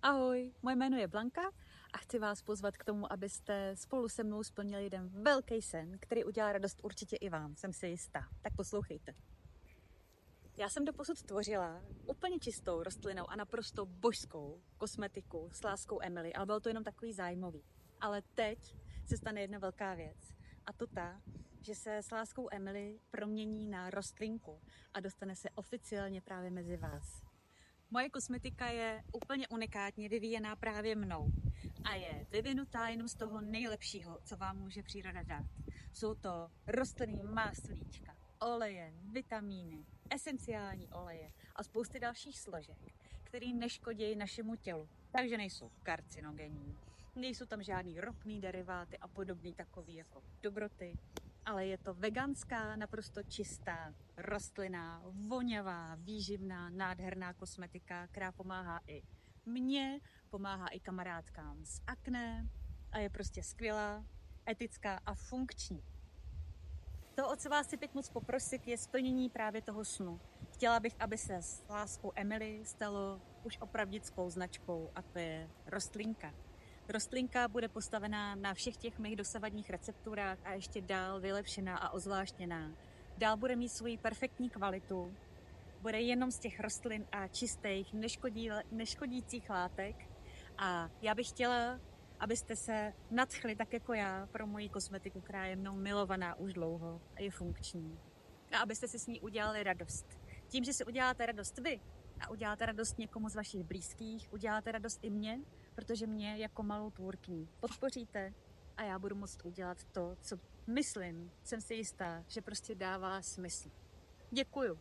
Ahoj, moje jméno je Blanka a chci vás pozvat k tomu, abyste spolu se mnou splnili jeden velký sen, který udělá radost určitě i vám, jsem si jistá. Tak poslouchejte. Já jsem doposud tvořila úplně čistou rostlinnou a naprosto božskou kosmetiku s láskou Emily, ale bylo to jenom takový zájmový. Ale teď se stane jedna velká věc a to ta, že se s láskou Emily promění na rostlinku a dostane se oficiálně právě mezi vás. Moje kosmetika je úplně unikátně vyvíjená právě mnou a je vyvinutá jenom z toho nejlepšího, co vám může příroda dát. Jsou to rostlinný máslíčka, oleje, vitamíny, esenciální oleje a spousty dalších složek, které neškodí našemu tělu. Takže nejsou karcinogenní, nejsou tam žádný ropný deriváty a podobný takový jako dobroty, ale je to veganská, naprosto čistá, rostlinná, vonavá, výživná, nádherná kosmetika, která pomáhá i mně, pomáhá i kamarádkám s akné a je prostě skvělá, etická a funkční. To, o co vás chci teď moc poprosit, je splnění právě toho snu. Chtěla bych, aby se s láskou Emily stalo už opravdickou značkou a to je rostlinka. Rostlinka bude postavená na všech těch mých dosavadních recepturách a ještě dál vylepšená a ozvláštněná. Dál bude mít svoji perfektní kvalitu, bude jenom z těch rostlin a čistých, neškodících látek a já bych chtěla, abyste se nadchli tak jako já pro moji kosmetiku, která je mnou milovaná už dlouho a je funkční. A abyste si s ní udělali radost. Tím, že si uděláte radost vy a uděláte radost někomu z vašich blízkých, uděláte radost i mě, protože mě jako malou tvůrkyni podpoříte a já budu moct udělat to, co myslím, jsem si jistá, že prostě dává smysl. Děkuju.